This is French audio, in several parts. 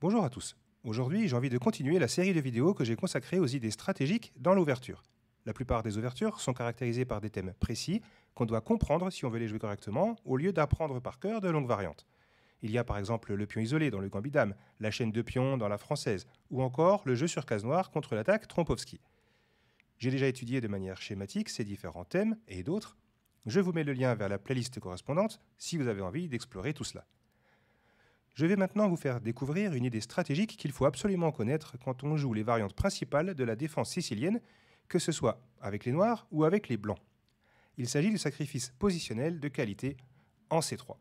Bonjour à tous. Aujourd'hui, j'ai envie de continuer la série de vidéos que j'ai consacrée aux idées stratégiques dans l'ouverture. La plupart des ouvertures sont caractérisées par des thèmes précis qu'on doit comprendre si on veut les jouer correctement, au lieu d'apprendre par cœur de longues variantes. Il y a par exemple le pion isolé dans le gambit-dame, la chaîne de pions dans la française, ou encore le jeu sur case noire contre l'attaque Trompowski. J'ai déjà étudié de manière schématique ces différents thèmes et d'autres. Je vous mets le lien vers la playlist correspondante si vous avez envie d'explorer tout cela. Je vais maintenant vous faire découvrir une idée stratégique qu'il faut absolument connaître quand on joue les variantes principales de la défense sicilienne, que ce soit avec les noirs ou avec les blancs. Il s'agit du sacrifice positionnel de qualité en C3.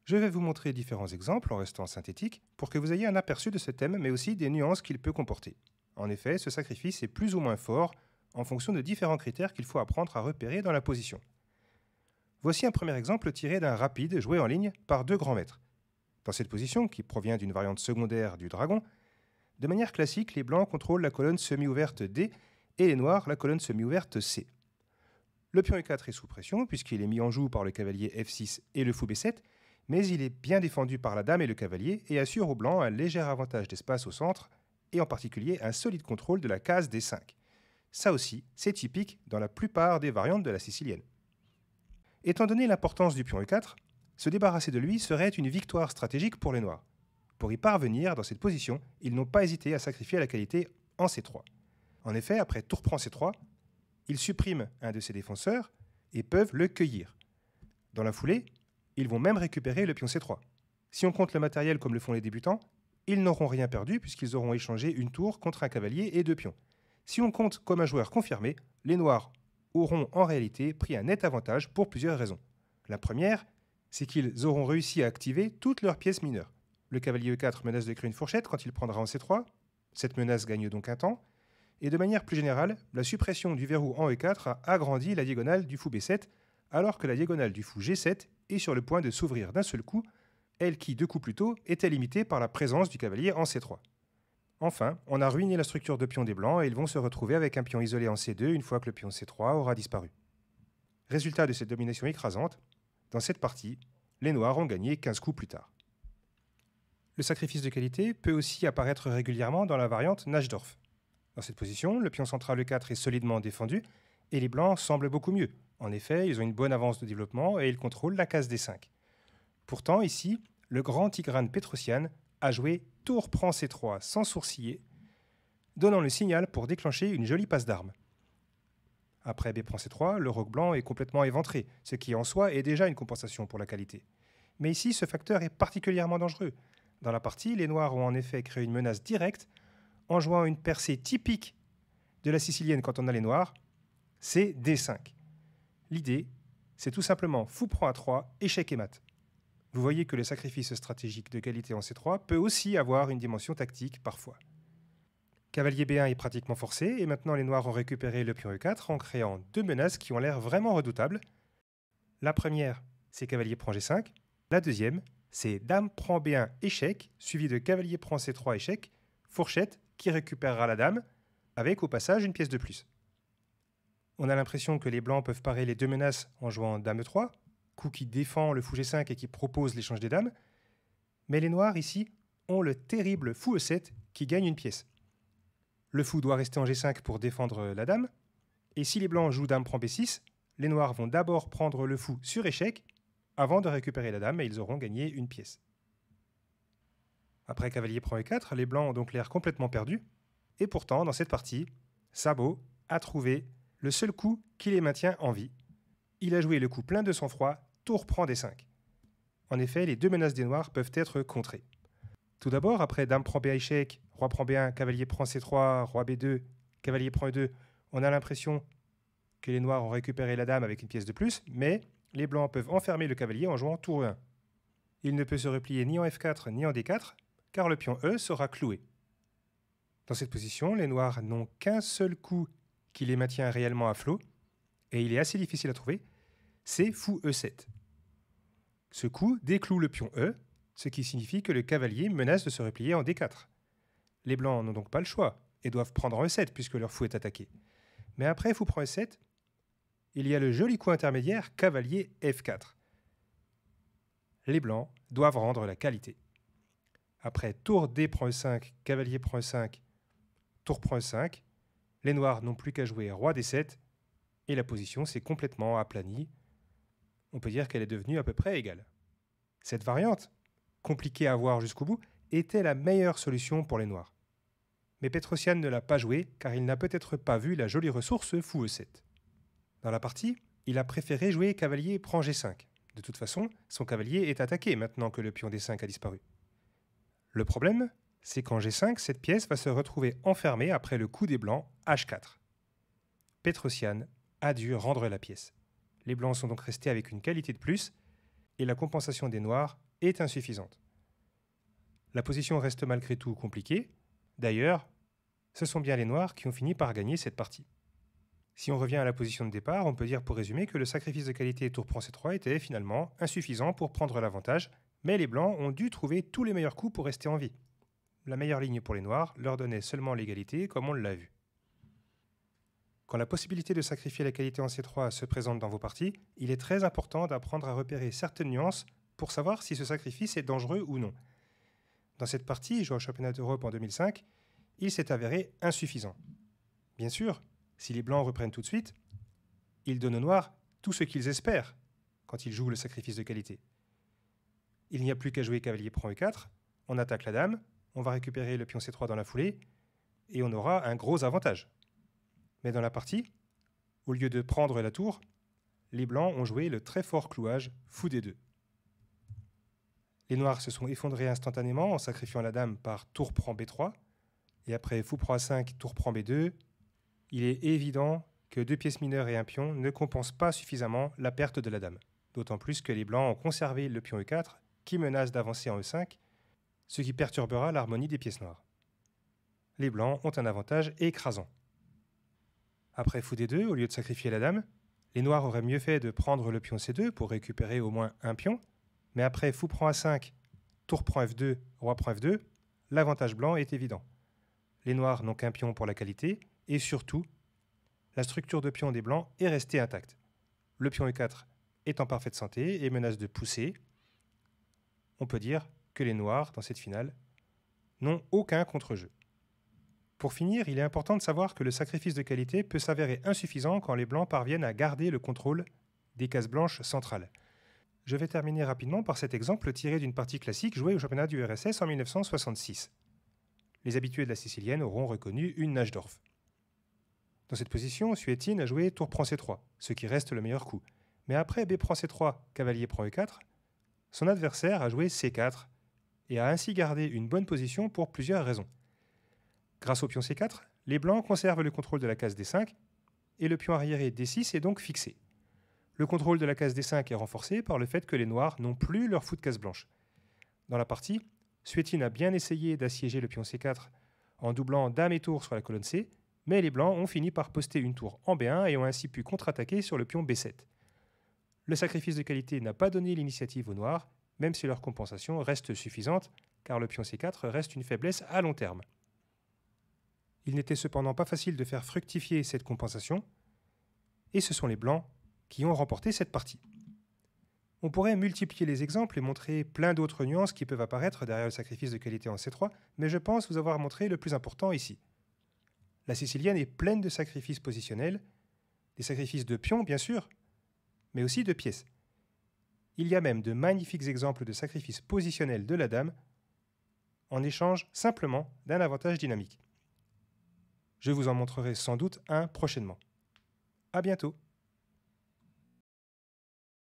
Je vais vous montrer différents exemples en restant synthétique pour que vous ayez un aperçu de ce thème mais aussi des nuances qu'il peut comporter. En effet, ce sacrifice est plus ou moins fort en fonction de différents critères qu'il faut apprendre à repérer dans la position. Voici un premier exemple tiré d'un rapide joué en ligne par deux grands maîtres. Dans cette position, qui provient d'une variante secondaire du dragon, de manière classique, les blancs contrôlent la colonne semi-ouverte D et les noirs la colonne semi-ouverte C. Le pion E4 est sous pression puisqu'il est mis en joue par le cavalier F6 et le fou B7, mais il est bien défendu par la dame et le cavalier et assure aux blancs un léger avantage d'espace au centre et en particulier un solide contrôle de la case D5. Ça aussi, c'est typique dans la plupart des variantes de la sicilienne. Étant donné l'importance du pion E4, se débarrasser de lui serait une victoire stratégique pour les noirs. Pour y parvenir dans cette position, ils n'ont pas hésité à sacrifier la qualité en C3. En effet, après tour prend C3, ils suppriment un de ses défenseurs et peuvent le cueillir. Dans la foulée, ils vont même récupérer le pion C3. Si on compte le matériel comme le font les débutants, ils n'auront rien perdu puisqu'ils auront échangé une tour contre un cavalier et deux pions. Si on compte comme un joueur confirmé, les noirs auront en réalité pris un net avantage pour plusieurs raisons. La première, c'est qu'ils auront réussi à activer toutes leurs pièces mineures. Le cavalier E4 menace de créer une fourchette quand il prendra en C3, cette menace gagne donc un temps, et de manière plus générale, la suppression du verrou en E4 a agrandi la diagonale du fou B7, alors que la diagonale du fou G7 est sur le point de s'ouvrir d'un seul coup, elle qui, deux coups plus tôt, était limitée par la présence du cavalier en C3. Enfin, on a ruiné la structure de pion des blancs et ils vont se retrouver avec un pion isolé en C2 une fois que le pion C3 aura disparu. Résultat de cette domination écrasante, dans cette partie, les noirs ont gagné 15 coups plus tard. Le sacrifice de qualité peut aussi apparaître régulièrement dans la variante Najdorf. Dans cette position, le pion central E4 est solidement défendu et les blancs semblent beaucoup mieux. En effet, ils ont une bonne avance de développement et ils contrôlent la case D5. Pourtant, ici, le grand Tigran Petrosian a joué tour prend C3 sans sourciller, donnant le signal pour déclencher une jolie passe d'armes. Après B prend C3, le roc blanc est complètement éventré, ce qui en soi est déjà une compensation pour la qualité. Mais ici, ce facteur est particulièrement dangereux. Dans la partie, les noirs ont en effet créé une menace directe en jouant une percée typique de la sicilienne quand on a les noirs, c'est D5. L'idée, c'est tout simplement fou prend A3, échec et mat. Vous voyez que le sacrifice stratégique de qualité en C3 peut aussi avoir une dimension tactique parfois. Cavalier B1 est pratiquement forcé et maintenant les noirs ont récupéré le pion E4 en créant deux menaces qui ont l'air vraiment redoutables. La première, c'est cavalier prend G5. La deuxième, c'est dame prend B1 échec, suivi de cavalier prend C3 échec, fourchette qui récupérera la dame, avec au passage une pièce de plus. On a l'impression que les blancs peuvent parer les deux menaces en jouant dame E3, coup qui défend le fou G5 et qui propose l'échange des dames, mais les noirs ici ont le terrible fou E7 qui gagne une pièce. Le fou doit rester en G5 pour défendre la dame, et si les blancs jouent dame prend B6, les noirs vont d'abord prendre le fou sur échec avant de récupérer la dame et ils auront gagné une pièce. Après cavalier prend E4, les blancs ont donc l'air complètement perdus, et pourtant dans cette partie, Szabó a trouvé le seul coup qui les maintient en vie. Il a joué le coup plein de sang-froid, tour prend D5. En effet, les deux menaces des noirs peuvent être contrées. Tout d'abord, après dame prend B échec, roi prend B1, cavalier prend C3, roi B2, cavalier prend E2, on a l'impression que les noirs ont récupéré la dame avec une pièce de plus, mais les blancs peuvent enfermer le cavalier en jouant tour E1. Il ne peut se replier ni en F4 ni en D4, car le pion E sera cloué. Dans cette position, les noirs n'ont qu'un seul coup qui les maintient réellement à flot, et il est assez difficile à trouver, c'est fou E7. Ce coup décloue le pion E, ce qui signifie que le cavalier menace de se replier en D4. Les blancs n'ont donc pas le choix et doivent prendre en E7 puisque leur fou est attaqué. Mais après fou prend E7, il y a le joli coup intermédiaire cavalier F4. Les blancs doivent rendre la qualité. Après tour D prend E5, cavalier prend E5, tour prend E5, les noirs n'ont plus qu'à jouer roi D7 et la position s'est complètement aplanie. On peut dire qu'elle est devenue à peu près égale. Cette variante, compliquée à voir jusqu'au bout, était la meilleure solution pour les noirs. Mais Petrosian ne l'a pas joué car il n'a peut-être pas vu la jolie ressource fou E7. Dans la partie, il a préféré jouer cavalier prend G5. De toute façon, son cavalier est attaqué maintenant que le pion D5 a disparu. Le problème, c'est qu'en G5, cette pièce va se retrouver enfermée après le coup des blancs H4. Petrosian a dû rendre la pièce. Les blancs sont donc restés avec une qualité de plus et la compensation des noirs est insuffisante. La position reste malgré tout compliquée. D'ailleurs, ce sont bien les noirs qui ont fini par gagner cette partie. Si on revient à la position de départ, on peut dire pour résumer que le sacrifice de qualité tour prend C3 était finalement insuffisant pour prendre l'avantage, mais les blancs ont dû trouver tous les meilleurs coups pour rester en vie. La meilleure ligne pour les noirs leur donnait seulement l'égalité, comme on l'a vu. Quand la possibilité de sacrifier la qualité en C3 se présente dans vos parties, il est très important d'apprendre à repérer certaines nuances pour savoir si ce sacrifice est dangereux ou non. Dans cette partie, jouée au championnat d'Europe en 2005, il s'est avéré insuffisant. Bien sûr, si les blancs reprennent tout de suite, ils donnent aux noirs tout ce qu'ils espèrent quand ils jouent le sacrifice de qualité. Il n'y a plus qu'à jouer cavalier prend E4, on attaque la dame, on va récupérer le pion C3 dans la foulée, et on aura un gros avantage. Mais dans la partie, au lieu de prendre la tour, les blancs ont joué le très fort clouage fou D2. Les noirs se sont effondrés instantanément en sacrifiant la dame par tour prend B3, et après fou prend A5, tour prend B2, il est évident que deux pièces mineures et un pion ne compensent pas suffisamment la perte de la dame. D'autant plus que les blancs ont conservé le pion E4 qui menace d'avancer en E5, ce qui perturbera l'harmonie des pièces noires. Les blancs ont un avantage écrasant. Après fou D2, au lieu de sacrifier la dame, les noirs auraient mieux fait de prendre le pion C2 pour récupérer au moins un pion, mais après fou prend A5, tour prend F2, roi prend F2, l'avantage blanc est évident. Les noirs n'ont qu'un pion pour la qualité, et surtout, la structure de pion des blancs est restée intacte. Le pion E4 est en parfaite santé et menace de pousser. On peut dire que les noirs, dans cette finale, n'ont aucun contre-jeu. Pour finir, il est important de savoir que le sacrifice de qualité peut s'avérer insuffisant quand les blancs parviennent à garder le contrôle des cases blanches centrales. Je vais terminer rapidement par cet exemple tiré d'une partie classique jouée au championnat du RSS en 1966. Les habitués de la sicilienne auront reconnu une Najdorf. Dans cette position, Suétine a joué tour prend C3, ce qui reste le meilleur coup. Mais après B prend C3, cavalier prend E4, son adversaire a joué C4 et a ainsi gardé une bonne position pour plusieurs raisons. Grâce au pion C4, les blancs conservent le contrôle de la case D5 et le pion arriéré D6 est donc fixé. Le contrôle de la case D5 est renforcé par le fait que les noirs n'ont plus leur fou de case blanche. Dans la partie, Suétine a bien essayé d'assiéger le pion C4 en doublant dame et tour sur la colonne C, mais les blancs ont fini par poster une tour en B1 et ont ainsi pu contre-attaquer sur le pion B7. Le sacrifice de qualité n'a pas donné l'initiative aux noirs, même si leur compensation reste suffisante, car le pion C4 reste une faiblesse à long terme. Il n'était cependant pas facile de faire fructifier cette compensation, et ce sont les blancs qui ont remporté cette partie. On pourrait multiplier les exemples et montrer plein d'autres nuances qui peuvent apparaître derrière le sacrifice de qualité en C3, mais je pense vous avoir montré le plus important ici. La sicilienne est pleine de sacrifices positionnels, des sacrifices de pions bien sûr, mais aussi de pièces. Il y a même de magnifiques exemples de sacrifices positionnels de la dame en échange simplement d'un avantage dynamique. Je vous en montrerai sans doute un prochainement. À bientôt.